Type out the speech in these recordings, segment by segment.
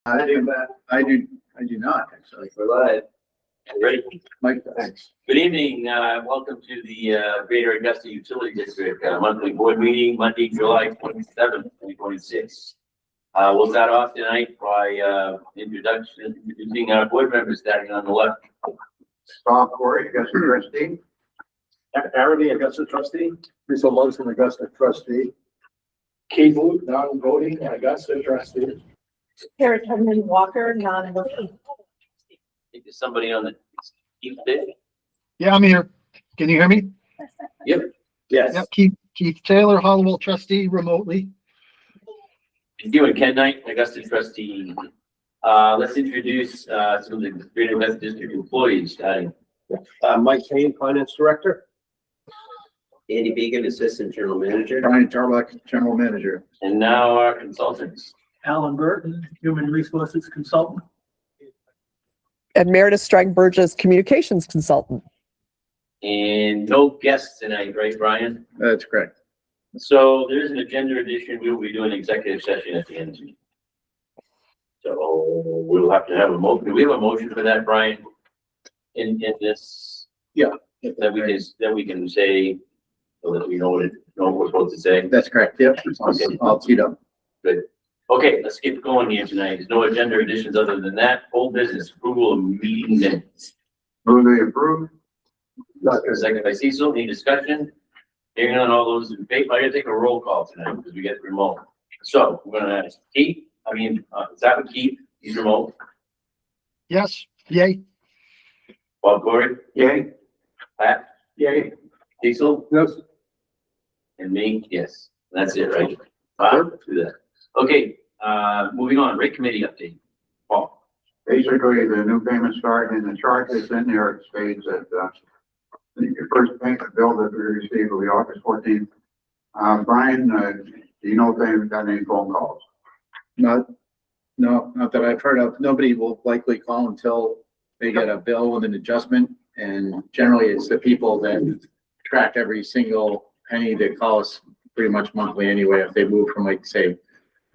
I do that. I do not, actually. We're live. Ready? Mike, thanks. Good evening. Welcome to the Greater Augusta Utility District monthly board meeting, Monday, July 27th, 2026. We'll start off tonight by introducing our board members starting on the left. Bob Corey, Augusta trustee. Araby, Augusta trustee. Lisa Munson, Augusta trustee. Keith Luke, non-voting, Augusta trustee. Kara Tubman Walker, non-voting. Think there's somebody on the Keith there? Yeah, I'm here. Can you hear me? Yep. Yes. Yep, Keith Taylor, Hollowell trustee remotely. And you and Ken Knight, Augusta trustee. Let's introduce some of the Greater Augusta District employees starting. Mike Kane, finance director. Andy Began, assistant general manager. Brian Tarlock, general manager. And now our consultants. Alan Burton, Human Resources Consultant. And Meredith Strang Burgess, communications consultant. And no guests tonight, right, Brian? That's correct. So there's an agenda addition. We will be doing an executive session at the end. So we'll have to have a motion. Do we have a motion for that, Brian? In this? Yeah. That we can say, so that we know what we're supposed to say. That's correct. Yep. Okay. All teed up. Good. Okay, let's get going here tonight. There's no agenda additions other than that. Old business, approval of meeting minutes. Move they approve. Second by Cecil, any discussion? Hearing on all those in favor, I gotta take a roll call tonight because we get remote. So we're gonna ask Keith, is that with Keith? He's remote. Yes, yay. Bob Corey? Yay. Pat? Yay. Cecil? Yes. And me? Yes. That's it, right? Bob, do that. Okay, moving on, rate committee update. Paul? Basically, the new payment start in the chart that's in there, it states that, the first payment bill that we received will be August 14th. Brian, do you know if they've got any phone calls? No, not that I've heard of. Nobody will likely call until they get a bill with an adjustment. And generally it's the people that track every single penny that call us pretty much monthly anyway. If they move from, like, say,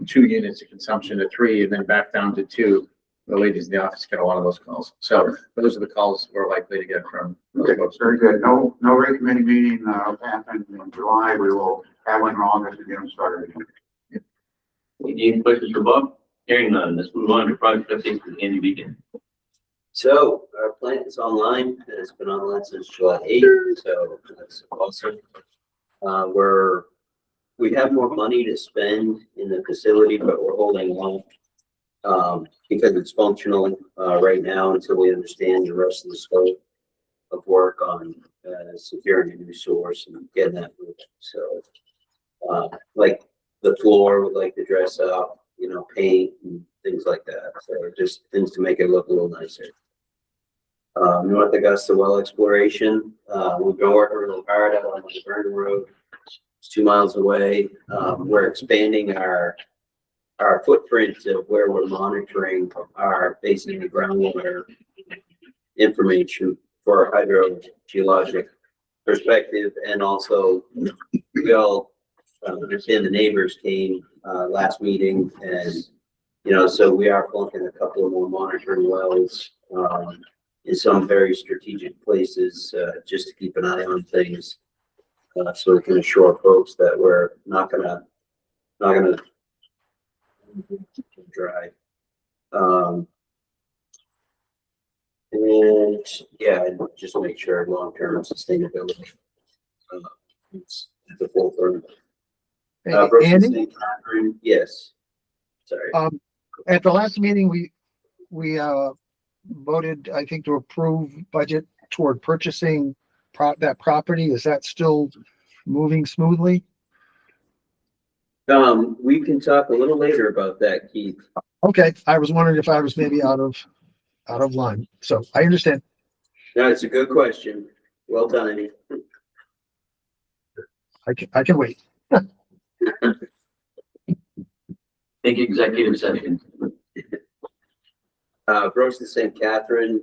2 units of consumption to 3 and then back down to 2, the ladies in the office get a lot of those calls. So those are the calls we're likely to get from those Okay, folks. very good. No rate committee meeting, happened in July. We will have one in August to get them started. Any questions for Bob? Hearing none, let's move on to project updates with Andy Beacon. So our plant is online, and it's been online since July 8th, so that's awesome. We have more money to spend in the facility, but we're holding on because it's functional right now until we understand the rest of the scope of work on securing a new source and getting that moving. So like the floor would like to dress up, paint and things like that. So just things to make it look a little nicer. North Augusta well exploration. We've been working really hard out on the Vernon Road. It's 2 miles away. We're expanding our footprint of where we're monitoring our basically groundwater information for hydrogeologic perspective. And also we all understand the neighbors came last meeting, and so we are plunking a couple of more monitoring wells in some very strategic places just to keep an eye on things, so we can assure folks that we're not gonna dry. And yeah, just make sure long-term sustainability is at the forefront. Andy, Yes. Sorry. at the last meeting, we voted, I think, to approve budget toward purchasing that property. Is that still moving smoothly? We can talk a little later about that, Keith. Okay, I was wondering if I was maybe out of line. So I understand. No, it's a good question. Well done, Andy. I can wait. Take executive session. Brooks and St. Catherine,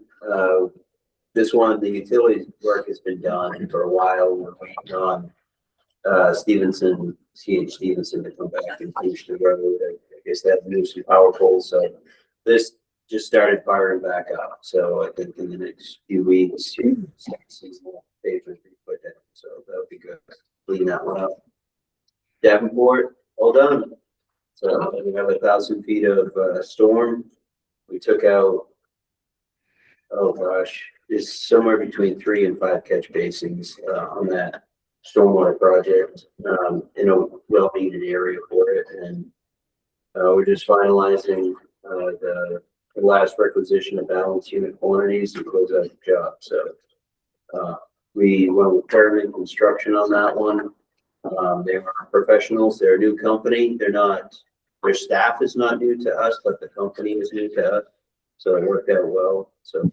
this one, the utilities work has been done for a while. We're waiting on Stevenson, C.H. Stevenson to come back and finish the road. I guess they have to move some power poles, so this just started firing back up, so I think in the next few weeks, you'll start seeing more pavement be put down, so that'll be good. Clean that one up. Davenport, all done. So we have 1,000 feet of storm. We took out, oh gosh, it's somewhere between 3 and 5 catch basins on that stormwater project in a well-needed area for it, and we're just finalizing the last requisition of balance unit quantities to close out the job. So we went with Permanent Construction on that one. They are professionals. They're a new company. They're not. Their staff is not new to us, but the company is new to us. So it worked out well. So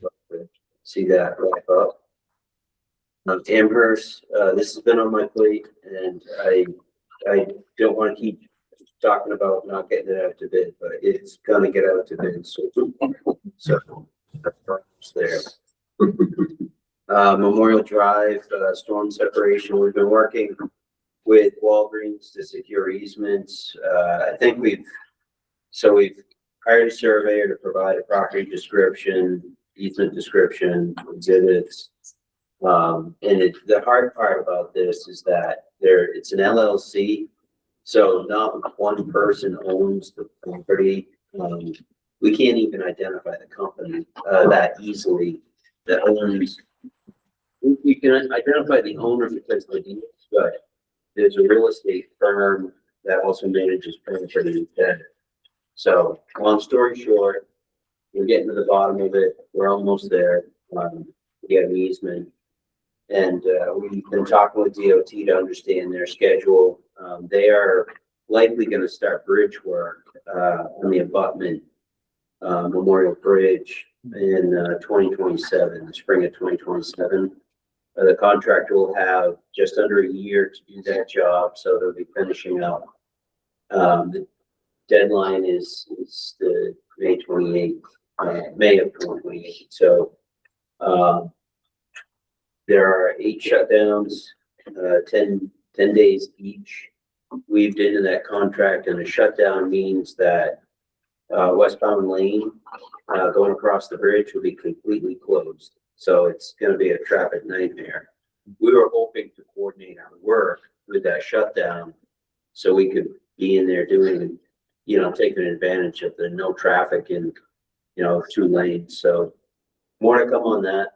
see that wrap up. Amherst, this has been on my plate, and I don't want to keep talking about not getting it out to bid, but it's gonna get out to bid. So that's there. Memorial Drive, storm separation. We've been working with Walgreens to secure easements. I think we've hired a surveyor to provide a property description, easement description, exhibits. And the hard part about this is that it's an LLC, so not one person owns the property. We can't even identify the company that easily that owns. We can identify the owner because of the deeds, but there's a real estate firm that also manages property. So long story short, we're getting to the bottom of it. We're almost there. We have an easement. And we've been talking with DOT to understand their schedule. They are likely going to start bridge work on the abutment Memorial Bridge in 2027, the spring of 2027. The contractor will have just under a year to do that job, so they'll be finishing up. The deadline is the May 28th, May of 2028. So there are 8 shutdowns, 10 days each weaved into that contract, and a shutdown means that westbound lane going across the bridge will be completely closed. So it's going to be a traffic nightmare. We were hoping to coordinate our work with that shutdown so we could be in there doing, taking advantage of the no traffic in, 2 lanes. So more to come on that.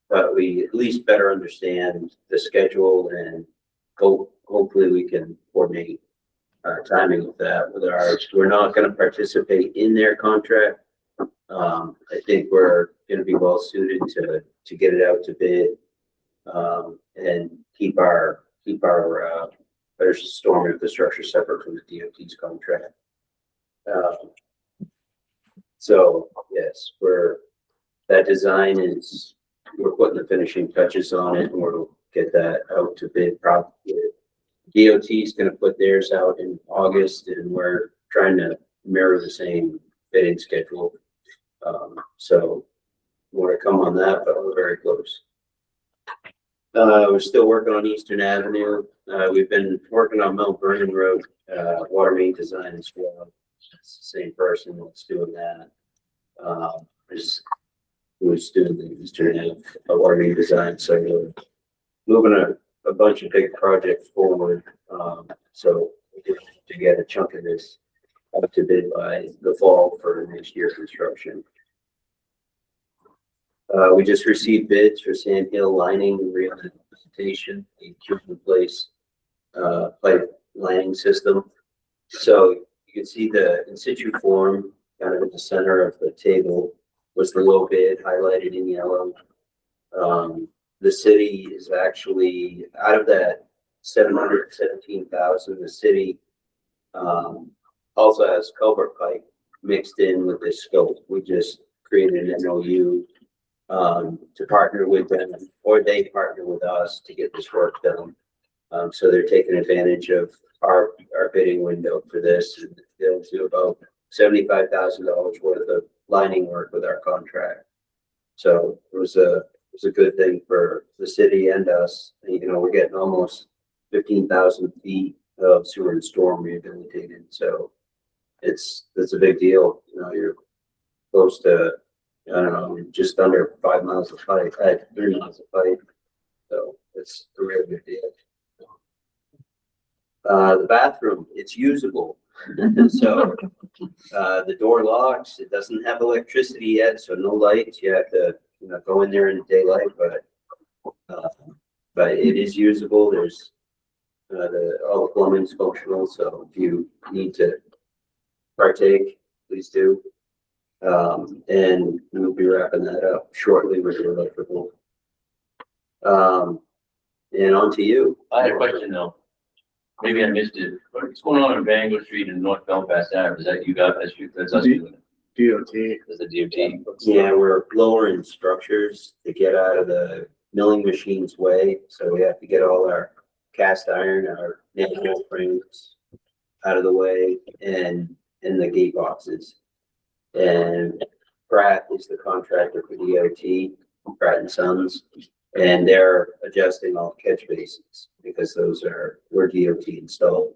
But we at least better understand the schedule, and hopefully we can coordinate timing with that with ours. We're not going to participate in their contract. I think we're going to be well suited to get it out to bid and keep our storm infrastructure separate from the DOT's contract. So yes, that design is. We're putting the finishing touches on it, and we'll get that out to bid probably. DOT is going to put theirs out in August, and we're trying to mirror the same bidding schedule. So more to come on that, but we're very close. We're still working on Eastern Avenue. We've been working on Mount Vernon Road water main design as well. It's the same person that's doing that. Who's doing the Eastern Ave water main design. So we're moving a bunch of big projects forward. So to get a chunk of this up to bid by the fall for next year construction. We just received bids for Sand Hill lining rehabilitation, a cure place pipe lining system. So you can see the in situ form kind of at the center of the table was the low bid highlighted in yellow. The city is actually out of that 717,000. The city also has culvert pipe mixed in with this scope. We just created an MOU to partner with them, or they partner with us to get this work done. So they're taking advantage of our bidding window for this, and they'll do about $75,000 worth of lining work with our contract. So it was a good thing for the city and us. We're getting almost 15,000 feet of sewer and storm rehabilitated. So it's a big deal. You're close to, I don't know, just under 5 miles of pipe, 3 miles of pipe. So it's a really good deal. The bathroom, it's usable. So, the door locks, it doesn't have electricity yet, so no lights. You have to, go in there in the daylight, but it is usable. There's, all the plumbing's functional, so if you need to partake, please do. And we'll be wrapping that up shortly with your electrical. And on to you. I had a question though. Maybe I missed it. What's going on in Bangor Street and North Belfast Ave? Is that you got, that's us doing it? DOT. That's the DOT. Yeah, we're lowering structures to get out of the milling machine's way, so we have to get all our cast iron, our nail frames out of the way, and the gate boxes. And Pratt is the contractor for DOT, Pratt and Sons, and they're adjusting all the catch basins because were DOT installed.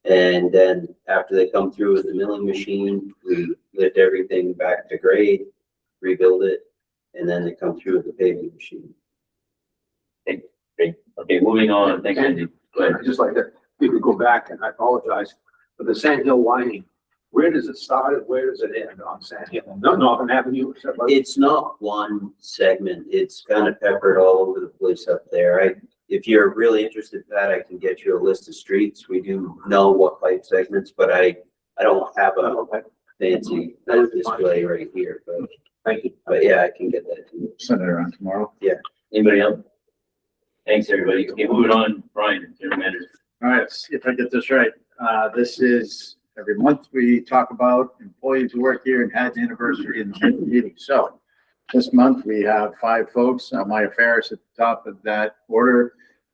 And then after they come through with the milling machine, we lift everything back to grade, rebuild it, and then they come through with the paving machine. Okay, moving on. Thanks, Andy. Go ahead. I'd just like to, you could go back, and I apologize, but the Sand Hill lining, where does it start and where does it end on Sand Hill? Not Northern Avenue, is that right? It's not one segment. It's kind of peppered all over the place up there. If you're really interested in that, I can get you a list of streets. We do know what pipe segments, but I don't have a fancy display right here, but Thank you. But yeah, I can get that to you. Send it around tomorrow. Anybody else? Thanks, everybody. Okay, moving on. Brian, General Manager. All right, let's see if I get this right. This is every month we talk about employees who work here and had an anniversary in the meeting. So this month we have 5 folks. Maya Ferris at the top of that order.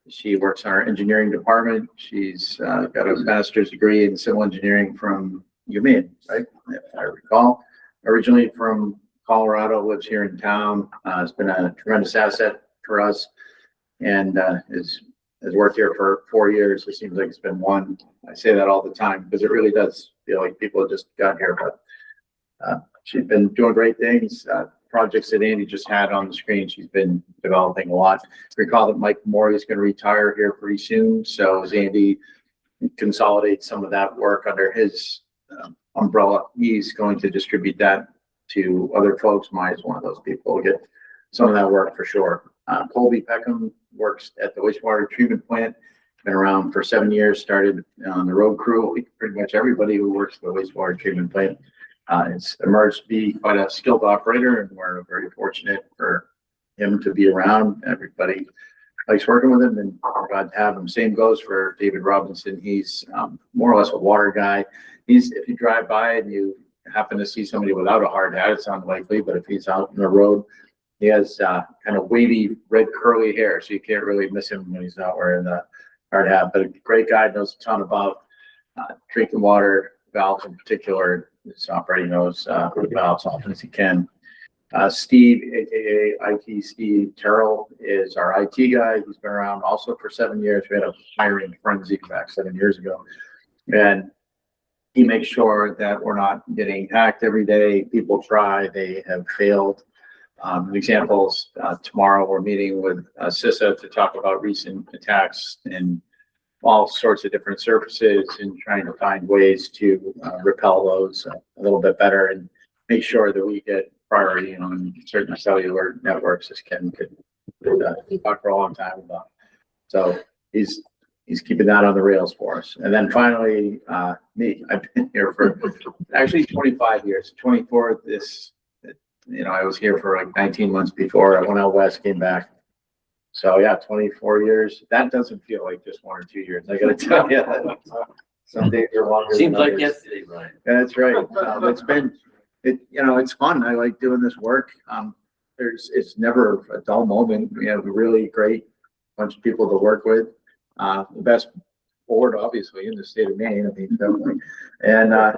She works in our engineering department. She's got a master's degree in civil engineering from UMaine, right? If I recall. Originally from Colorado, lives here in town. Has been a tremendous asset for us, and has worked here for 4 years. It seems like it's been one. I say that all the time because it really does feel like people have just got here, but she's been doing great things. Projects that Andy just had on the screen, she's been developing a lot. Recall that Mike Morey is going to retire here pretty soon, so as Andy consolidates some of that work under his umbrella, he's going to distribute that to other folks. Maya is one of those people who get some of that work for sure. Colby Peckham works at the wastewater treatment plant, been around for 7 years, started on the road crew. Pretty much everybody who works at the wastewater treatment plant it's emerged to be quite a skilled operator, and we're very fortunate for him to be around. Everybody likes working with him, and we're glad to have him. Same goes for David Robinson. He's more or less a water guy. If you drive by and you happen to see somebody without a hard hat, it's unlikely, but if he's out on the road, he has kind of wavy red curly hair, so you can't really miss him when he's not wearing the hard hat. But a great guy, knows a ton about drinking water valves in particular. He's operating those valves as often as he can. Steve, aka IT Steve Terrell, is our IT guy. He's been around also for 7 years. We had a hiring frenzy back 7 years ago, and he makes sure that we're not getting hacked every day. People try, they have failed. Examples, tomorrow we're meeting with CISA to talk about recent attacks in all sorts of different surfaces and trying to find ways to repel those a little bit better and make sure that we get priority on certain cellular networks, as Ken could talk for a long time about. So he's keeping that on the rails for us. And then finally, me, I've been here for actually 25 years, 24 this, I was here for like 19 months before I went out west, came back. So yeah, 24 years. That doesn't feel like just 1 or 2 years. I gotta tell you, some days are longer. Seems like yesterday, Brian. That's right. It's fun. I like doing this work. It's never a dull moment. We have a really great bunch of people to work with. The best board, obviously, in the state of Maine. I mean, definitely. And I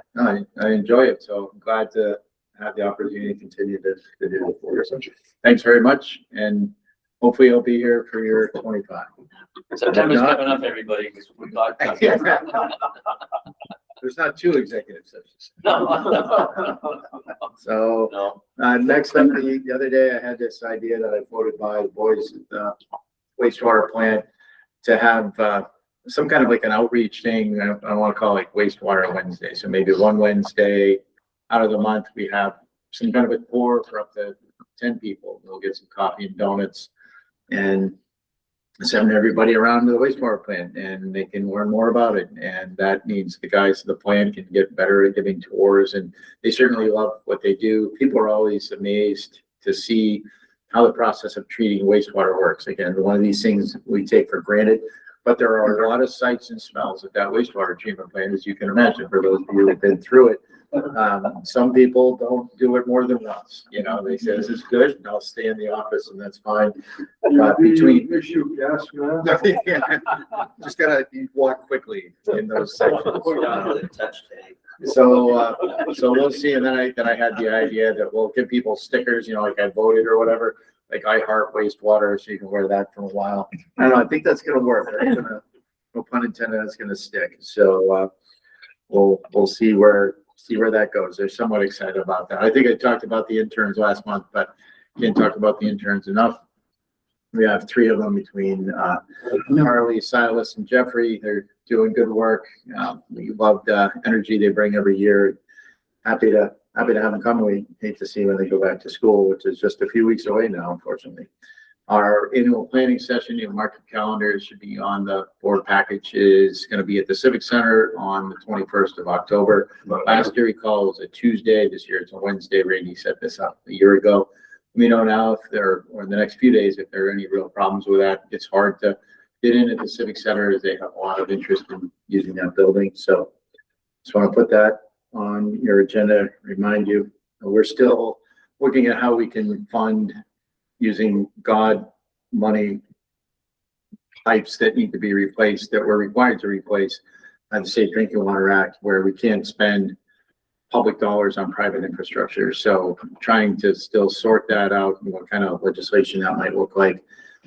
enjoy it. So I'm glad to have the opportunity to continue to do it for you. So thanks very much. And hopefully I'll be here for your 25. September's coming up, everybody. We got there's not two executive sessions. No. So, No. next up, the other day, I had this idea that I floated by the boys at the wastewater plant to have, some kind of like an outreach thing. I want to call it like wastewater Wednesday. So maybe one Wednesday out of the month, we have some kind of a tour for up to 10 people. We'll get some coffee and donuts and send everybody around to the wastewater plant and they can learn more about it. And that means the guys at the plant can get better at giving tours, and they certainly love what they do. People are always amazed to see how the process of treating wastewater works. Again, one of these things we take for granted, but there are a lot of sights and smells at that wastewater treatment plant, as you can imagine, for those of you who've been through it. Some people don't do it more than once. You know, they say, this is good, and I'll stay in the office, and that's fine. Between Issue, yes, man. Yeah, just gotta walk quickly in those sections. We're down to the touch tag. So we'll see. And then I had the idea that we'll give people stickers, you know, like I voted or whatever, like I heart wastewater, so you can wear that for a while. I don't know, I think that's gonna work. That's gonna, no pun intended, that's gonna stick. So, we'll see where that goes. They're somewhat excited about that. I think I talked about the interns last month, but can't talk about the interns enough. We have 3 of them between, Harley, Silas, and Jeffrey. They're doing good work. We love the energy they bring every year. Happy to have them come. We hate to see when they go back to school, which is just a few weeks away now, unfortunately. Our annual planning session, you mark your calendars, should be on the board package, is going to be at the Civic Center on the 21st of October. Last year, recall, was a Tuesday. This year, it's a Wednesday. Randy set this up a year ago. We know now if or in the next few days, if there are any real problems with that. It's hard to get in at the Civic Center as they have a lot of interest in using that building. So just want to put that on your agenda, remind you. We're still looking at how we can fund using GAUD money pipes that need to be replaced, that we're required to replace under the Safe Drinking Water Act, where we can't spend public dollars on private infrastructure. So trying to still sort that out and what kind of legislation that might look like.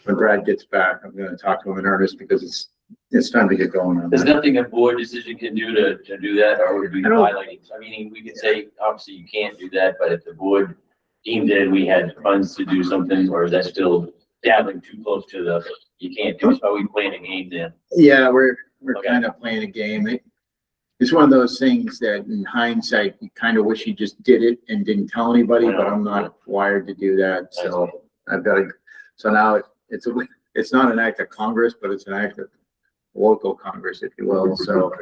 When Brad gets back, I'm going to talk to him in earnest because it's time to get going on There's that. nothing a board decision can do to do that, or would be I don't- violating. I mean, we could say, obviously you can't do that, but if the board deemed that we had funds to do something, or is that still dabbling too close to the, you can't do it, are we playing a game then? Yeah, we're Okay. kind of playing a game. It's one of those things that in hindsight, you kind of wish you just did it and didn't tell anybody, but I'm not wired to do that. So I've got to, so now it's not an act of Congress, but it's an act of local Congress, if you will. So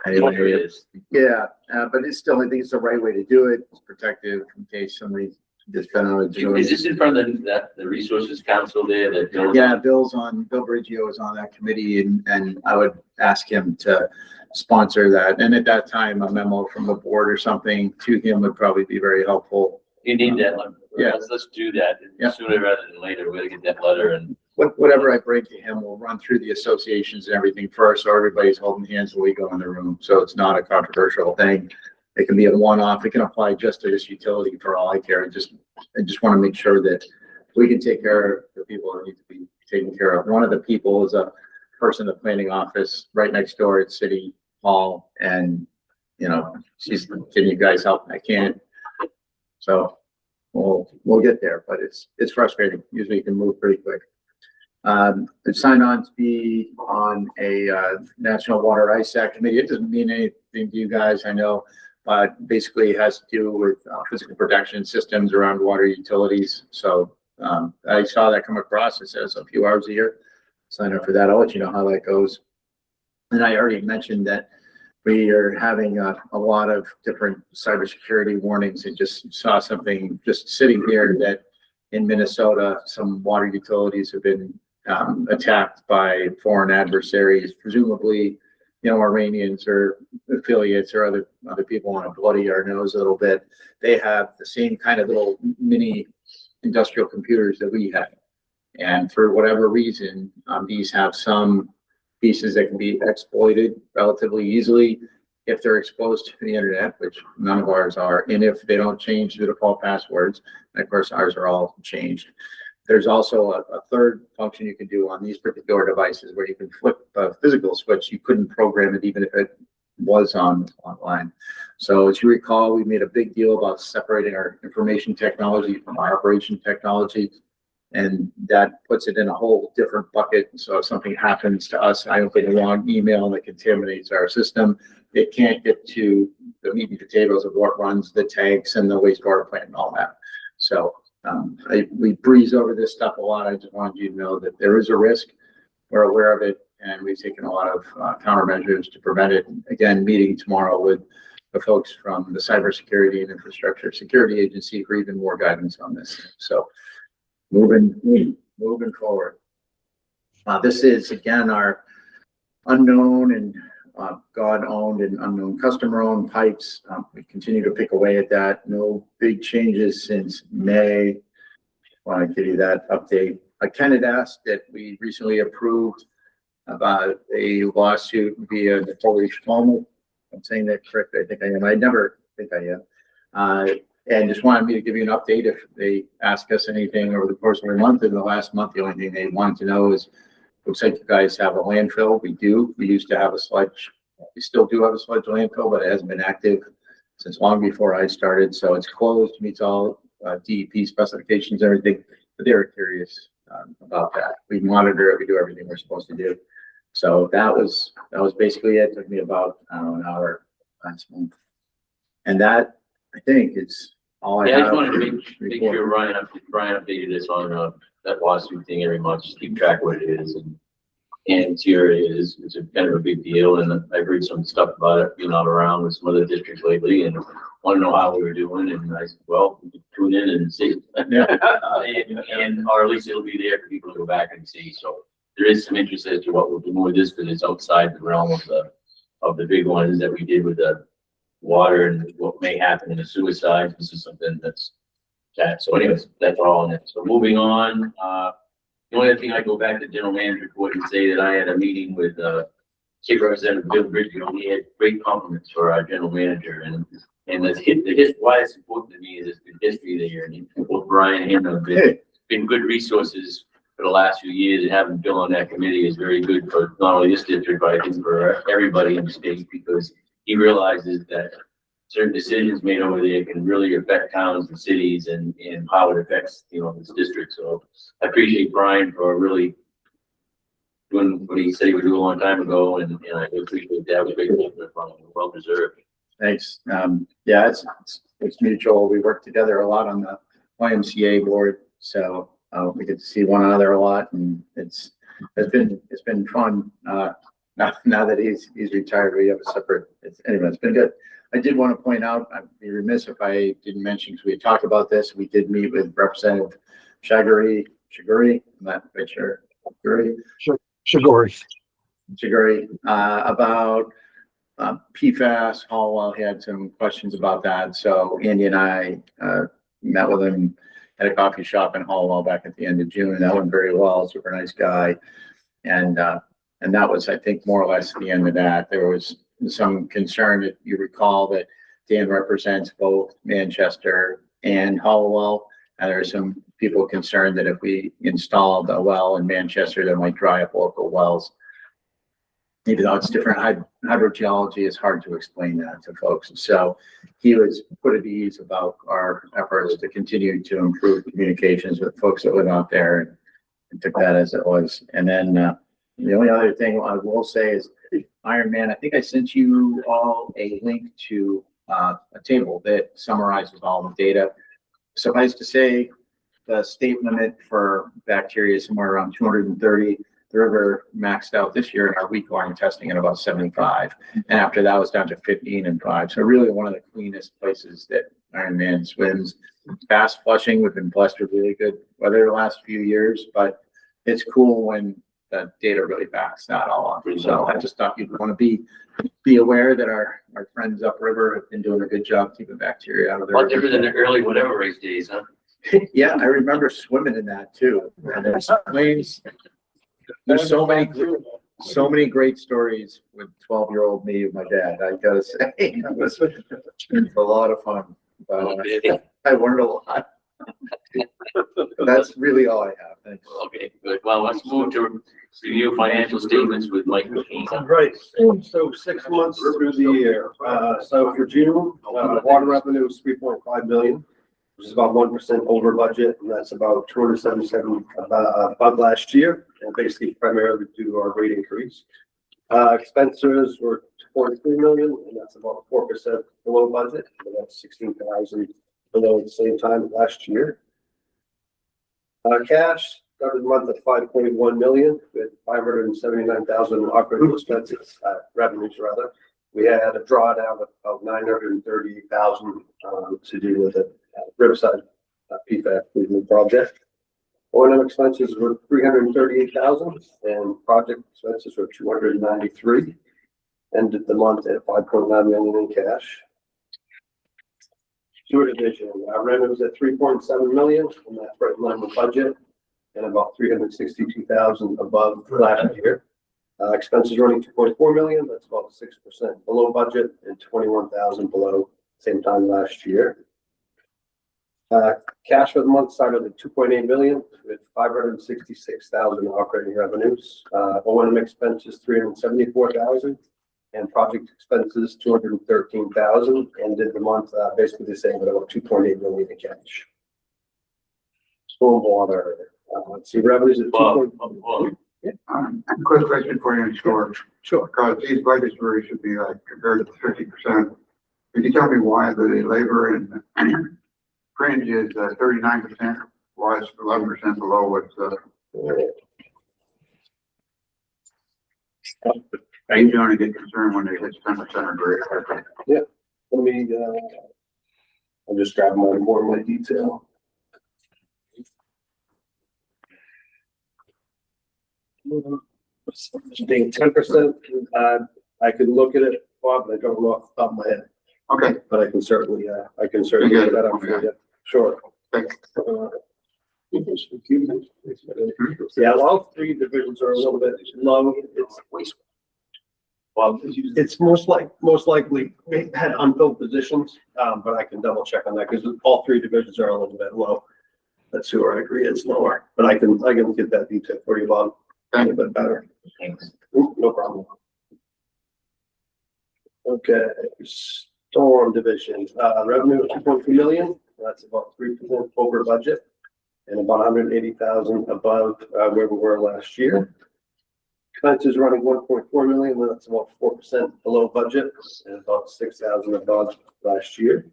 Whatever it anyway, is. yeah, but it's still, I think it's the right way to do it. It's protective in case somebody gets bent on a Is this in front of the Resources Council there that? Yeah, Bill Briggio is on that committee, and I would ask him to sponsor that. And at that time, a memo from the board or something to him would probably be very helpful. You need that one. Yeah. Let's do that Yeah. sooner rather than later. We'll get that letter and. Whatever I bring to him, we'll run through the associations and everything first, so everybody's holding hands when we go in the room. So it's not a controversial thing. It can be a one-off. It can apply just to this utility for all I care. I just want to make sure that we can take care of the people that need to be taken care of. One of the people is a person in the planning office right next door at City Hall, and she's, can you guys help? I can't. So we'll get there, but it's frustrating. Usually you can move pretty quick. To sign on to be on a National Water Ice Act committee. It doesn't mean anything to you guys, I know, but basically it has to do with physical protection systems around water utilities. So I saw that come across. It says a few hours a year. Sign up for that. I'll let you know how that goes. And I already mentioned that we are having a lot of different cybersecurity warnings. I just saw something just sitting here that in Minnesota, some water utilities have been attacked by foreign adversaries, presumably, Iranians or affiliates or other people want to bloody our nose a little bit. They have the same kind of little mini industrial computers that we have. And for whatever reason, these have some pieces that can be exploited relatively easily if they're exposed to the internet, which none of ours are, and if they don't change the default passwords. And of course, ours are all changed. There's also a third function you can do on these particular devices where you can flip a physical switch. You couldn't program it even if it was online. So as you recall, we made a big deal about separating our information technology from our operation technology. And that puts it in a whole different bucket. So if something happens to us, I open the wrong email that contaminates our system, it can't get to the meat and potatoes of what runs the tanks and the wastewater plant and all that. So we breeze over this stuff a lot. I just wanted you to know that there is a risk. We're aware of it, and we've taken a lot of countermeasures to prevent it. Again, meeting tomorrow with the folks from the Cybersecurity and Infrastructure Security Agency for even more guidance on this. So moving forward. This is again our unknown and GAUD-owned and unknown customer-owned pipes. We continue to pick away at that. No big changes since May. Want to give you that update. Ken had asked that we recently approved about a lawsuit via the Polish Schmalmel. I'm saying that correctly. I think I am. I never think I am. And just wanted me to give you an update if they ask us anything over the course of a month. In the last month, the only thing they wanted to know is, looks like you guys have a landfill. We do. We used to have a sludge. We still do have a sludge landfill, but it hasn't been active since long before I started. So it's closed, meets all DEP specifications, everything. But they were curious about that. We monitor it. We do everything we're supposed to do. So that was basically it. It took me about an hour last month. And that, I think, is all I Yeah, I have. just wanted to make sure Ryan updated us on that lawsuit thing every month, just keep track of what it is. And it's a kind of a big deal. And I've heard some stuff about it being out around with some other districts lately and want to know how we were doing. And I said, well, we can tune in and see. Yeah. Or at least it'll be there for people to go back and see. So there is some interest as to what we're doing with this, because it's outside the realm of the big ones that we did with the water and what may happen in the suicide. This is something that's that. So anyways, that's all on it. So moving on, the only other thing I go back to the general manager report and say that I had a meeting with State Representative Bill Bridgeville. He had great compliments for our general manager, and why it's important to me is it's been history there, and both Brian and him have been good resources for the last few years, and having Bill on that committee is very good for not only this district, but I think for everybody in the state, because he realizes that certain decisions made over there can really affect towns and cities and how it affects, this district. So I appreciate Brian for really doing what he said he would do a long time ago. And I appreciate that. It was great from him. Well deserved. Thanks. Yeah, it's mutual. We work together a lot on the YMCA board. So we get to see one another a lot, and it's been fun. Now that he's retired, we have a separate, anyway, it's been good. I did want to point out, I'd be remiss if I didn't mention, because we had talked about this, we did meet with Representative Shaguri, I'm not quite sure, Shaguri, about PFAS. Hallwell had some questions about that. So Andy and I met with him at a coffee shop in Hallwell back at the end of June. That went very well, super nice guy. And that was, I think, more or less the end of that. There was some concern, that you recall, that Dan represents both Manchester and Hallwell. And there are some people concerned that if we installed a well in Manchester, that might dry up local wells. Even though it's different hydrogeology, it's hard to explain that to folks. So he was put at ease about our efforts to continue to improve communications with folks that live out there, and took that as it was. And then the only other thing I will say is Iron Man. I think I sent you all a link to a table that summarizes all the data. Suffice to say, the state limit for bacteria is somewhere around 230. The river maxed out this year in our week-long testing at about 75. And after that was down to 15 and 5. So really one of the cleanest places that Iron Man swims. Fast flushing. We've been blessed with really good weather the last few years, but it's cool when the data really backs that all up. So I just thought you'd want to be aware that our friends upriver have been doing a good job keeping bacteria out of there. Well, different than the early whatever race days, huh? Yeah, I remember swimming in that too. And there's so many great stories with 12-year-old me and my dad. I gotta say, it was a lot of fun. But I learned a lot. That's really all I have. Thanks. Okay, good. Well, let's move to review financial statements with Mike McKean. Right, so 6 months through the year, so for June, water revenue is 3.5 million, which is about 1% over budget, and that's about 277 above last year, and basically primarily due to our rate increase. Expenses were 2.3 million, and that's about 4% below budget, and that's 16,000 below the same time last year. Cash started the month at 5.1 million with 579,000 operating expenses, revenues rather. We had a drawdown of 930,000 to do with the Riverside PFAS treatment project. O&M expenses were 338,000 and project expenses were 293. Ended the month at 5.9 million in cash. Sewer division, revenues at 3.7 million, and that's right in line with budget, and about 362,000 above last year. Expenses running 2.4 million, that's about 6% below budget, and 21,000 below same time last year. Cash for the month started at 2.8 million with 566,000 operating revenues. O&M expenses 374,000. And project expenses 213,000, and did the month basically the same, but about 2.8 million in cash. Stormwater, let's see, revenues at 2.1. Quick question for you, Stuart. Sure. Because these budgets really should be like compared to 50%. Could you tell me why the labor and fringe is 39%, why it's 11% below what's I usually get concerned when they hit 10% or greater. Yeah, let me, I'll just grab more of my detail. Being 10%, I could look at it, Bob, but I don't know off the top of my head. Okay. But I can certainly get that up for you. Sure. Thanks. Yeah, well, all three divisions are a little bit low. It's most likely we had unfilled positions, but I can double check on that because all three divisions are a little bit low. That's who I agree is lower, but I can get that detail for you, Bob. A little bit better. Thanks. No problem. Okay, storm division, revenue of 2.2 million. That's about 3% over budget and about 180,000 above where we were last year. Expenses running 1.4 million, that's about 4% below budget and about 6,000 above last year.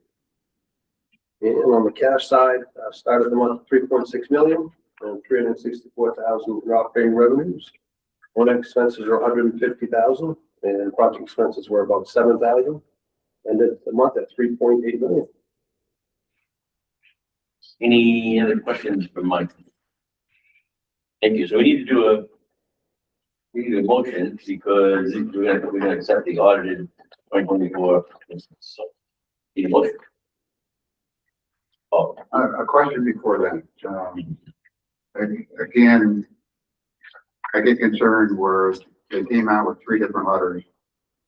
And on the cash side, started the month 3.6 million and 364,000 in operating revenues. One expenses are 150,000 and project expenses were about 7,000. Ended the month at 3.8 million. Any other questions for Mike? Thank you. So we need to do a motion because we're gonna accept the audited 2024. So, need a motion. Oh, A question before that. Again, I get concerned where they came out with 3 different letters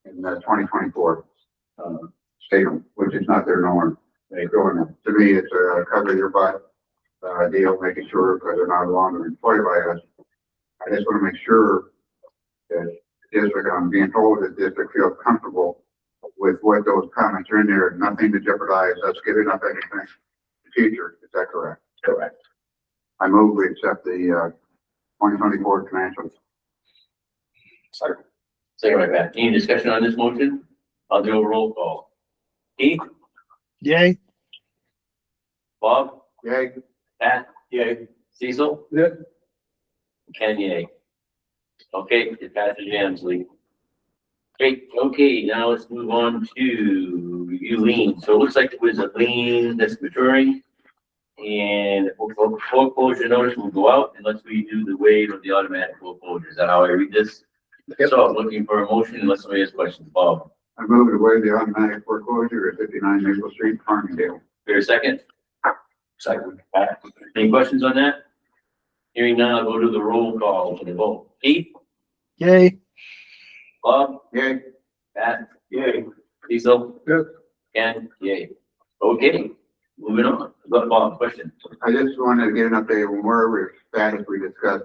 in 2024 statement, which is not their norm. To me, it's a cover your butt deal, making sure because they're not longer employed by us. I just want to make sure that the district, I'm being told that the district feels comfortable with what those comments are in there, nothing to jeopardize us giving up anything in the future. Is that correct? correct. I move we accept the 2024 financials. Say right back. Any discussion on this motion? I'll do a roll call. Keith, Yay. Bob, Yay. Pat, yay. Cecil, Yeah. Ken, yay. Okay, it passes unanimously. Great, okay, now let's move on to review lien. So it looks like it was a lien that's maturing. And foreclosure notice will go out unless we do the waive of the automatic foreclosure. Is that how I read this? Yep. So I'm looking for a motion unless somebody has questions. Bob, I move to waive the automatic foreclosure at 59 Maple Street, Farmingdale. here a second. Second. Pat, any questions on that? Hearing none, I'll go to the roll call for the vote. Keith, Yay. Bob, Yay. Pat, yay. Cecil, Yep. Ken, yay. Okay, Moving on, Bob, question. I just wanted to get an update on where we're status we discussed.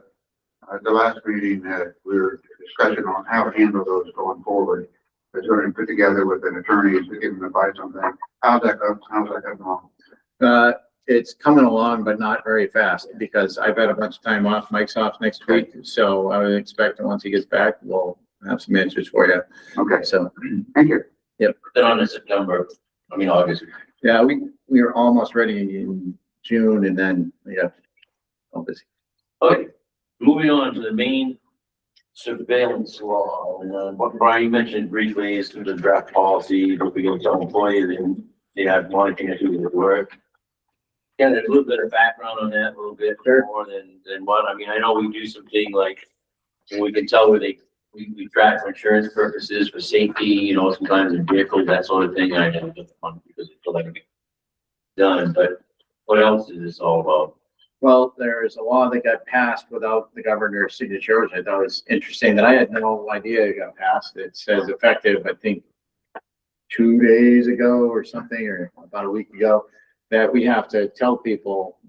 At the last meeting, we were discussing on how to handle those going forward. It's going to put together with an attorney to give them advice on that. How's that coming along? It's coming along, but not very fast because I've had a bunch of time off. Mike's off next week. So I would expect that once he gets back, we'll have some answers for you. Okay, So, thank you. Put it on in September, August. yeah, we are almost ready in June and then, yeah. All busy. Okay, moving on to the main surveillance law. And what Brian mentioned briefly is through the draft policy, looking at some employees and they have monitoring to do with work. Yeah, there's a little bit of background on that, a little bit more than what, I mean, I know we do something like, we can tell where we track for insurance purposes, for safety, you know, sometimes in vehicles, that sort of thing. I know it's fun because it's like done, but what else is this all about? Well, there is a law that got passed without the governor's signature, which I thought was interesting, that I had no idea it got passed. It says effective, I think, 2 days ago or something, or about a week ago, that we have to tell people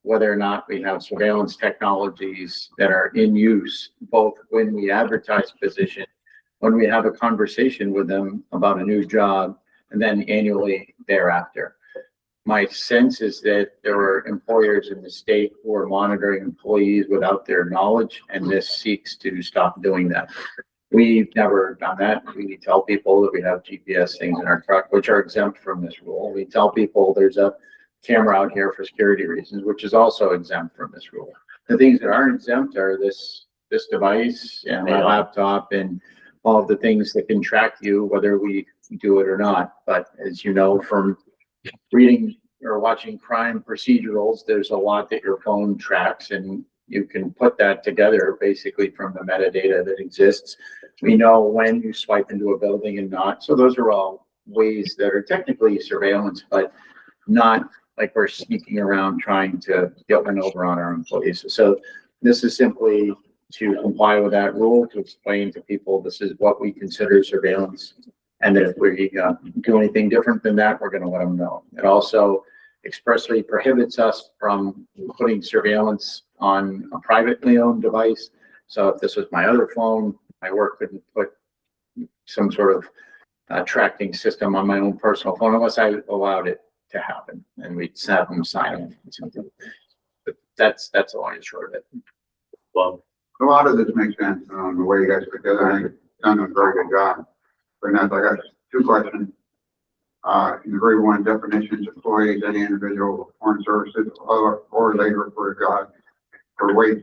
whether or not we have surveillance technologies that are in use, both when we advertise a position, when we have a conversation with them about a new job, and then annually thereafter. My sense is that there were employers in the state who are monitoring employees without their knowledge, and this seeks to stop doing that. We've never done that. We tell people that we have GPS things in our truck, which are exempt from this rule. We tell people there's a camera out here for security reasons, which is also exempt from this rule. The things that aren't exempt are this device and my laptop and all of the things that can track you, whether we do it or not. But as you know, from reading or watching crime procedurals, there's a lot that your phone tracks, and you can put that together basically from the metadata that exists. We know when you swipe into a building and not. So those are all ways that are technically surveillance, but not like we're sneaking around trying to get one over on our employees. So this is simply to comply with that rule, to explain to people this is what we consider surveillance. And that if we do anything different than that, we're going to let them know. It also expressly prohibits us from putting surveillance on a privately owned device. So if this was my other phone, my work couldn't put some sort of tracking system on my own personal phone unless I allowed it to happen, and we'd have them sign it. But that's the long and short of it. Well, A lot of this makes sense on the way you guys put together. I think you've done a very good job. For now, I got 2 questions. In the very one, definitions, employees, any individual, foreign services, or labor for a job for wage,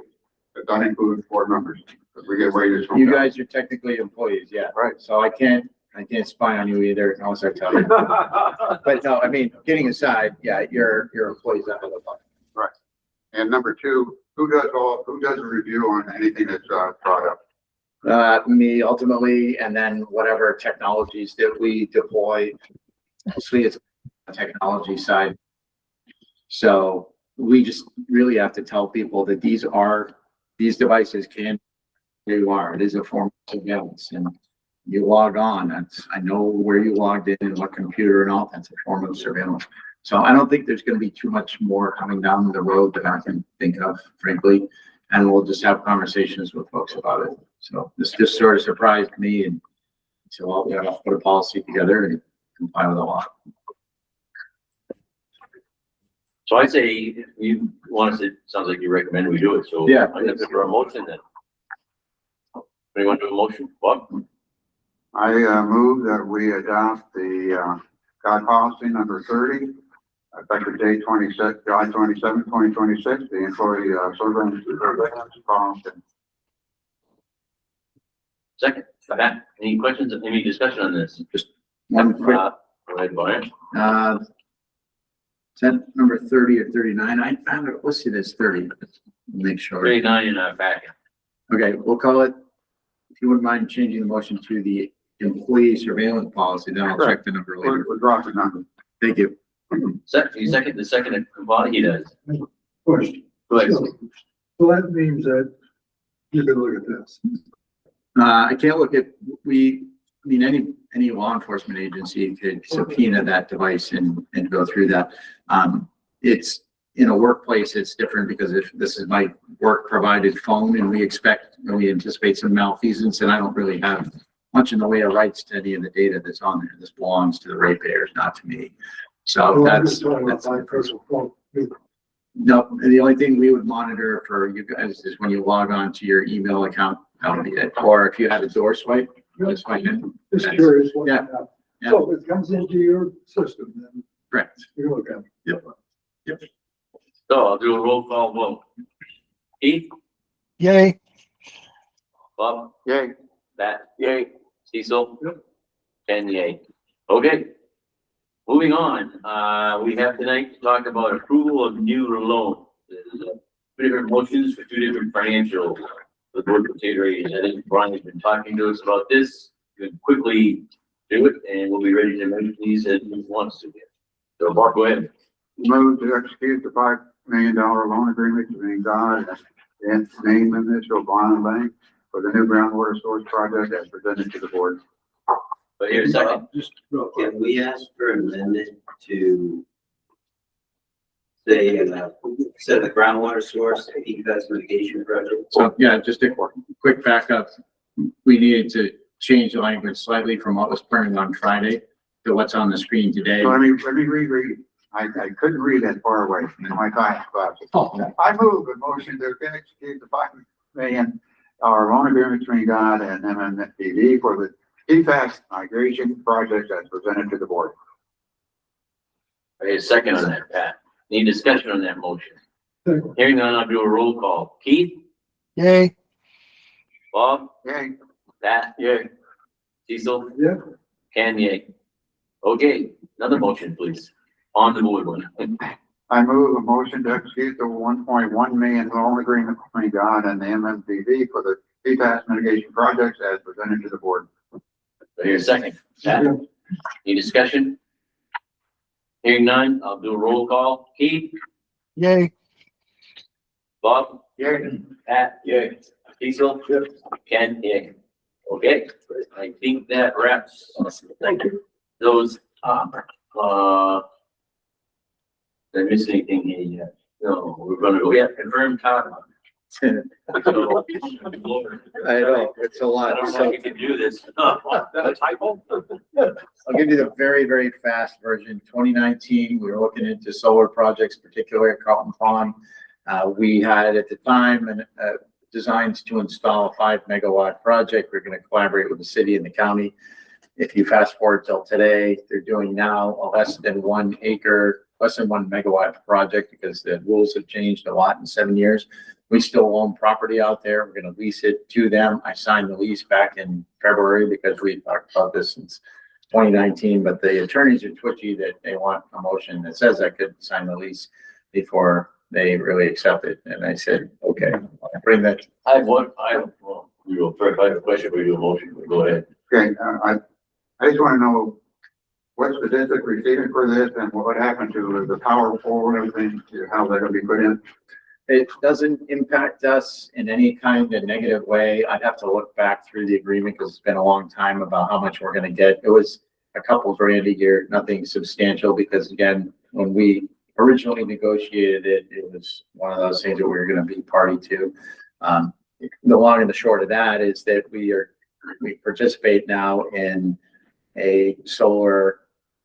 but don't include board members. Because we get wages from. You guys are technically employees, yeah. Right. So I can't spy on you either, unless I tell you. But no, I mean, kidding aside, yeah, you're employees out of the fund. Right. And number 2, who does the review on anything that's brought up? Me ultimately, and then whatever technologies that we deploy, mostly it's the technology side. So we just really have to tell people that these devices can where you are. It is a form of surveillance, and you log on. I know where you logged in and what computer and all. That's a form of surveillance. So I don't think there's going to be too much more coming down the road that I can think of, frankly. And we'll just have conversations with folks about it. So this just sort of surprised me, and so I'll put a policy together and comply with the law. so I'd say if you want us, it sounds like you recommend we do it, so. Yeah. I'm gonna for a motion then. Anyone do a motion? Bob? I move that we adopt the GAUD policy number 30, effective date July 27, 2026, the employee surveillance policy. Second, Matt, any questions, any discussion on this? Just one quick, Go ahead, Brian. is that number 30 or 39? I have it listed as 30. Make sure. 39 in our packet. Okay, we'll call it, if you wouldn't mind changing the motion to the employee surveillance policy, then I'll check the number later. We're dropping number. Thank you. The second body he does. Question. Go ahead. So that means that you can look at this. I can't look at, mean, any law enforcement agency could subpoena that device and go through that. It's in a workplace, it's different because if this is my work provided phone and we anticipate some malfeasance, and I don't really have much in the way of rights to any of the data that's on there. This belongs to the ratepayers, not to me. So that's My personal phone. no, the only thing we would monitor for you guys is when you log on to your email account, that would be it. Or if you had a door swipe, just swipe in. Just curious. What Yeah. happened. Yeah. So it comes into your system then Correct. you look at it. Yep. So I'll do a roll call vote. Keith, Yay. Bob, Yay. Pat, yay, Cecil, Ken, yay. Okay. Moving on, we have tonight to talk about approval of new loan. There's two different motions for two different financial, the board considerations. I think Brian has been talking to us about this. You can quickly do it and we'll be ready to make these as he wants to get. So Mark, go ahead. Move to execute the $5 million loan agreement between GAUD and name initial bond bank for the new groundwater source project as presented to the board. But here a second. Just real quick. Can we ask for an amendment to say, instead of the groundwater source, PFAS mitigation project? So yeah, just a quick backup. We needed to change the language slightly from what was printed on Friday to what's on the screen today. So let me reread. I couldn't read that far away from my time glasses. I move a motion to execute the $5 million loan agreement between GAUD and MMTV for the PFAS migration project as presented to the board. Wait a second on that, Pat. Need discussion on that motion. Second. Hearing none, I'll do a roll call. Keith, Yay. Bob, Yay. Pat, yay. Cecil, Yeah. Ken, yay. Okay, another motion, please. On the board one. I move a motion to execute the $1.1 million loan agreement between GAUD and the MMTV for the PFAS mitigation projects as presented to the board. Here's a second. Pat, any discussion? Hearing none, I'll do a roll call. Keith, Yay. Bob, Yay. Pat, yay. Cecil, Ken, yay. Okay, I think that wraps. Thank you. Those up. Did I miss anything here yet? No, we're gonna go, yeah, confirm time. I know, it's a I lot. don't know So if you can do this. That a typo? I'll give you the very, very fast version. 2019, we were looking into solar projects, particularly at Carlton Pond. We had at the time designs to install a 5 megawatt project. We're going to collaborate with the city and the county. If you fast forward till today, they're doing now a less than 1 megawatt project because the rules have changed a lot in 7 years. We still own property out there. We're going to lease it to them. I signed the lease back in February because we talked about this since 2019, but the attorneys are twitchy that they want a motion that says I could sign the lease before they really accept it. And I said, okay, I'll bring that. I have one, we go first, I have a question for you, a motion, go ahead. Okay, I just want to know what's the district receiving for this and what happened to the power pole and everything, how they're going to be put in? It doesn't impact us in any kind of negative way. I'd have to look back through the agreement because it's been a long time about how much we're going to get. It was a couple grand a year, nothing substantial, because again, when we originally negotiated it, it was one of those things that we were going to be party to. The long and the short of that is that we participate now in a solar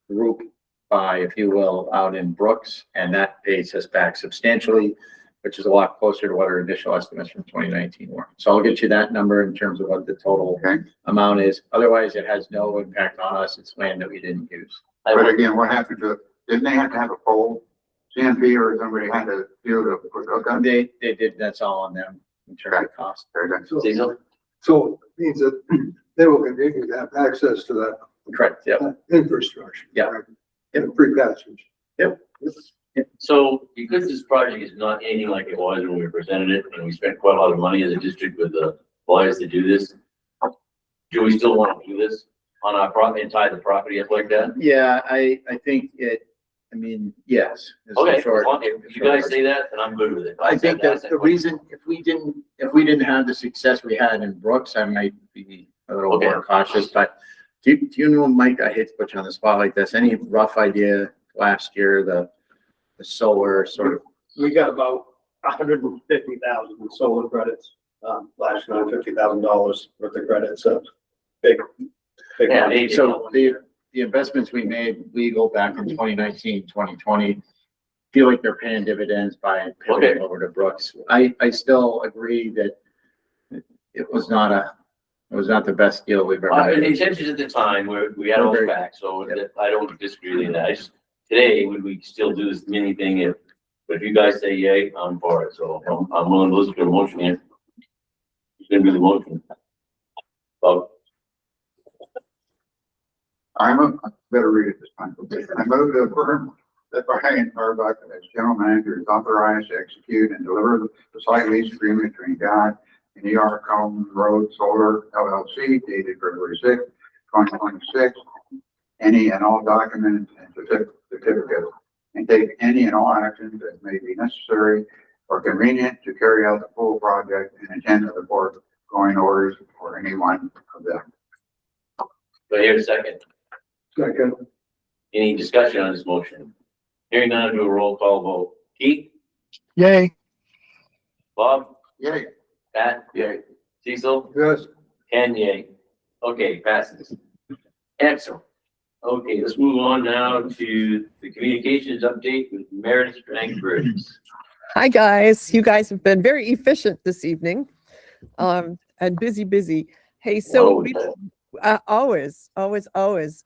group buy, if you will, out in Brooks, and that pays us back substantially, which is a lot closer to what our initial estimates from 2019 were. So I'll get you that number in terms of what the total amount is. Otherwise, it has no impact on us. It's land that we didn't use. But again, what happened to it? Didn't they have to have a pole? CNP or somebody had to do the hook up? They did, that's all on them in terms of cost. Very good. Cecil? So it means that they will continue to have access to that Correct, yep. infrastructure. Yeah. Right? And free passage. Yep. So because this project is not anything like it was when we presented it, and we spent quite a lot of money as a district with the lawyers to do this, do we still want to do this on our property and tie the property up like that? Yeah, I think yes. is the Okay, short- if you guys say that, then I'm good with it. I think that the reason, if we didn't have the success we had in Brooks, I might be a little Okay. more cautious, but Do you know, Mike, I hate to put you on the spot like this, any rough idea last year, the solar sort of, We got about 150,000 in solar credits, last year, $50,000 worth of credits, so big. Yeah, money. so the investments we made legal back in 2019, 2020, feel like they're paying dividends by pivoting over to Brooks. I still agree that it was not the best deal we've ever The made. intentions at the time were, we had all the facts, so I don't disagree with that. Today, would we still do this mini thing but if you guys say yay, I'm for it, so I'm willing to listen to a motion here. It's gonna be the motion. Bob? I better read it this time. I move to affirm that Brian Tarbuck, as general manager, is authorized to execute and deliver the site lease agreement between GAUD and ER Common Road Solar LLC dated February 6, 2026. Any and all documents and certificates, and take any and all actions that may be necessary or convenient to carry out the full project and intent of the foregoing orders for any one of them. Do I hear a second? Second. Any discussion on this motion? Hearing none, do a roll call vote. Keith? Yay. Bob? Yay. Pat? Yeah. Cecil? Yes. Ken, yay. Okay, passes. Excellent. Okay, let's move on now to the communications update with Meredith Strangberg. Hi, guys. You guys have been very efficient this evening, and busy. Hey, so always.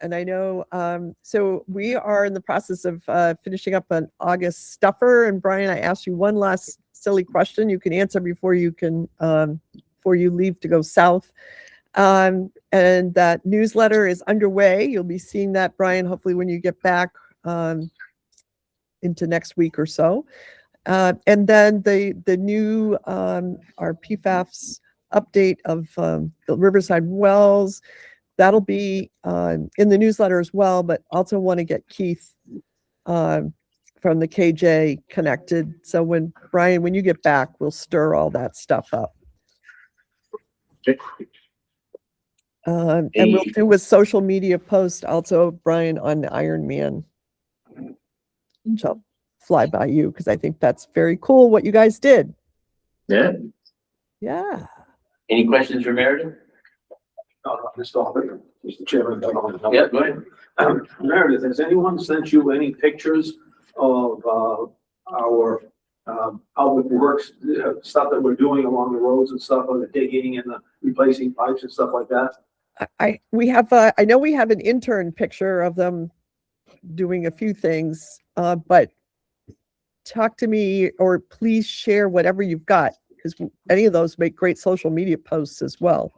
And I know, so we are in the process of finishing up an August stuffer. And Brian, I asked you one last silly question you can answer before you leave to go south. And that newsletter is underway. You'll be seeing that, Brian, hopefully when you get back into next week or so. And then the new our PFAS update of the Riverside Wells, that'll be in the newsletter as well, but also want to get Keith from the KJ connected. So when Brian, when you get back, we'll stir all that stuff up. And we'll do a social media post also, Brian, on Iron Man. Which I'll fly by you because I think that's very cool what you guys did. Yeah. Yeah. Any questions for Meredith? Mr. Chairman. Yeah, go ahead. Meredith, has anyone sent you any pictures of our public works stuff that we're doing along the roads and stuff, on the digging and the replacing pipes and stuff like that? I know we have an intern picture of them doing a few things, but talk to me or please share whatever you've got because any of those make great social media posts as well.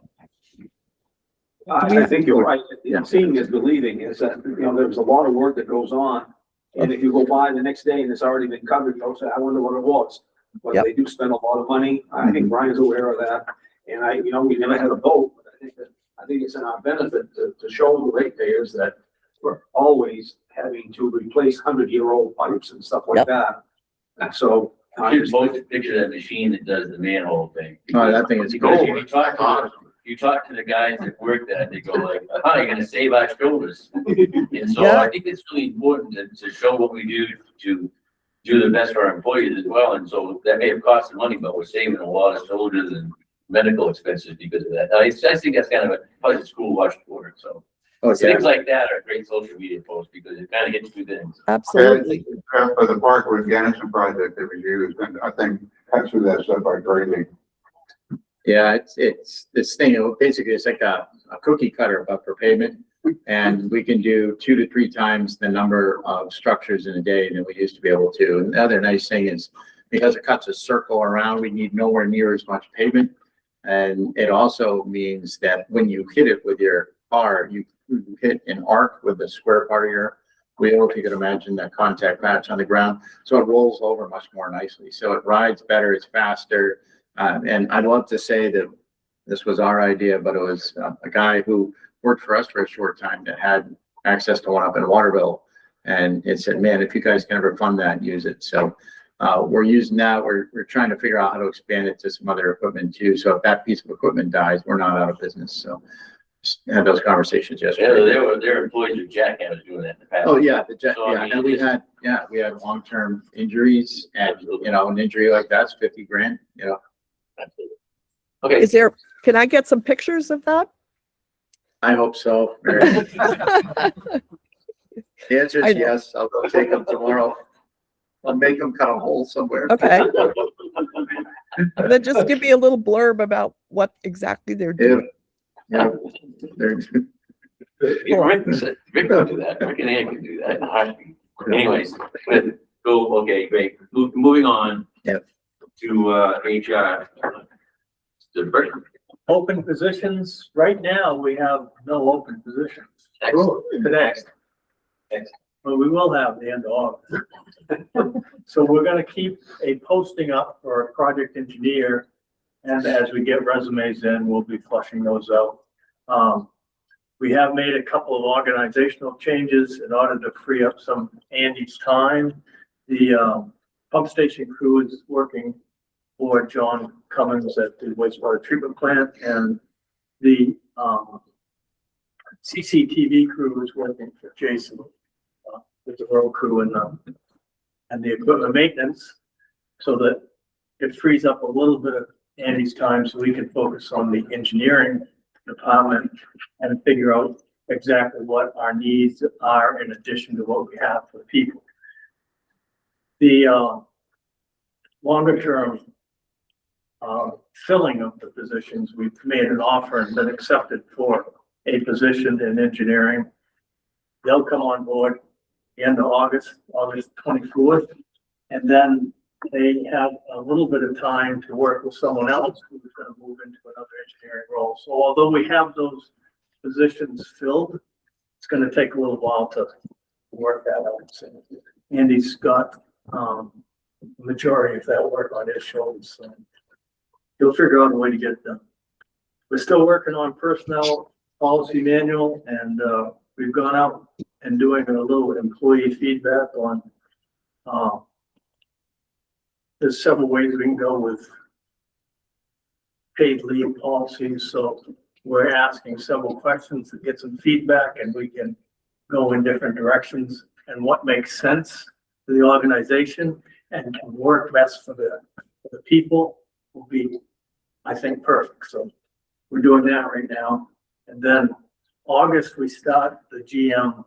I think you're right. Seeing is believing is that, there's a lot of work that goes on. And if you go by the next day and it's already been covered, you'll say, I wonder what it was. But they do spend a lot of money. I think Brian's aware of that. And we never had a vote, but I think it's in our benefit to show the ratepayers that we're always having to replace 100-year-old pipes and stuff like that. And so. I just post a picture of that machine that does the manhole thing. Oh, that thing is Because cool. you talk to the guys that work that, they go like, you're gonna save our shoulders. And so I think it's really important to show what we do to do the best for our employees as well. And so that may have cost some money, but we're saving a lot of shoulders and medical expenses because of that. I think that's kind of probably the school watch for it. So things like that are great social media posts because it kind of hits two things. Absolutely. For the Parkwood Gaddison project that was used, and I think actually that stuff I crazy. Yeah, it's this thing, basically it's like a cookie cutter, but for pavement. And we can do 2 to 3 times the number of structures in a day than we used to be able to. And the other nice thing is because it cuts a circle around, we need nowhere near as much pavement. And it also means that when you hit it with your car, you hit an arc with the square part of your wheel, if you could imagine that contact patch on the ground. So it rolls over much more nicely. So it rides better, it's faster. And I'd love to say that this was our idea, but it was a guy who worked for us for a short time that had access to one up in Waterville. And it said, man, if you guys can ever fund that, use it. So we're using that. We're trying to figure out how to expand it to some other equipment too. So if that piece of equipment dies, we're not out of business. So had those conversations Yeah, yesterday. their employees are jackhammers doing that in the past. Oh, yeah, So, I yeah, mean, and we had long-term injuries and, an injury like that's 50 grand, Okay. Can I get some pictures of that? I hope so. Mary. The answer I is know. yes. I'll go take them tomorrow. I'll make them cut a hole somewhere. Okay. And then just give me a little blurb about what exactly they're Yeah, doing. yeah. They're- Rick can do that. Rick and Ann can do that. Anyways, okay, great. Moving on. Yep. To, HR. The break. Open positions, right now, we have no open positions. Excellent. Next. But we will have the end of August. So we're gonna keep a posting up for a project engineer. And as we get resumes in, we'll be flushing those out. We have made a couple of organizational changes in order to free up some Andy's time. The pump station crew is working for John Cummins at the wastewater treatment plant, and the CCTV crew is working for Jason with the road crew and the equipment maintenance, so that it frees up a little bit of Andy's time so we can focus on the engineering department and figure out exactly what our needs are in addition to what we have for the people. The longer term filling of the positions, we've made an offer and been accepted for a position in engineering. They'll come on board the end of August 24th, and then they have a little bit of time to work with someone else who's going to move into another engineering role. So although we have those positions filled, it's going to take a little while to work that out. So Andy's got the majority of that work on his shoulders. So he'll figure out a way to get it done. We're still working on personnel policy manual, and we've gone out and doing a little employee feedback on there's several ways we can go with paid leave policies. So we're asking several questions to get some feedback, and we can go in different directions, and what makes sense for the organization and can work best for the people will be, I think, perfect. So we're doing that right now. And then August, we start the GM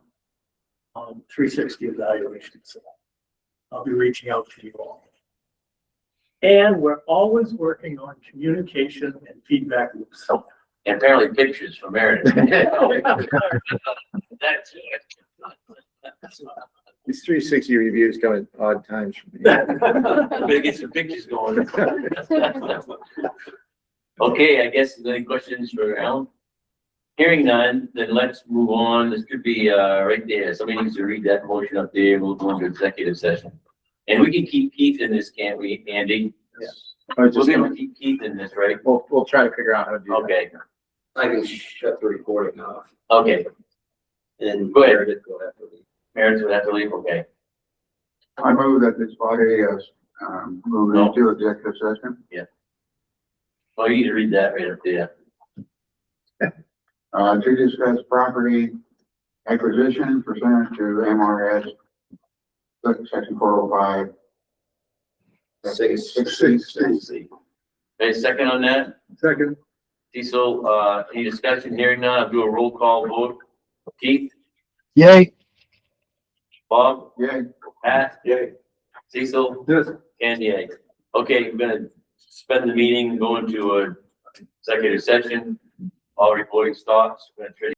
360 evaluation. So I'll be reaching out to you all. And we're always working on communication and feedback loops. And apparently pictures from Meredith. That's it. These 360 reviews come at odd times for me. Better get some pictures going. Okay, I guess any questions for Alan? Hearing none, then let's move on. This could be right there. Somebody needs to read that motion up there. We'll go into executive session. And we can keep Keith in this, can't we, Andy? Yes. We'll be able to keep Keith in this, right? We'll try to figure out how to do that. Okay, I can shut the recording off okay. and. Go ahead. Meredith will have to leave. Meredith would have to leave, okay. I move that this body is, moving No. into executive session. Well, you need to read that right up there. To discuss property acquisition pursuant to MRS section 405. Six. Any second on that? Second. Cecil, any discussion? Hearing none, I'll do a roll call vote. Keith, Yay. Bob, Yay. Pat? Yay. Cecil? Yes. And yay. Okay, we're gonna suspend the meeting, go into a executive session. All recording stops. We're gonna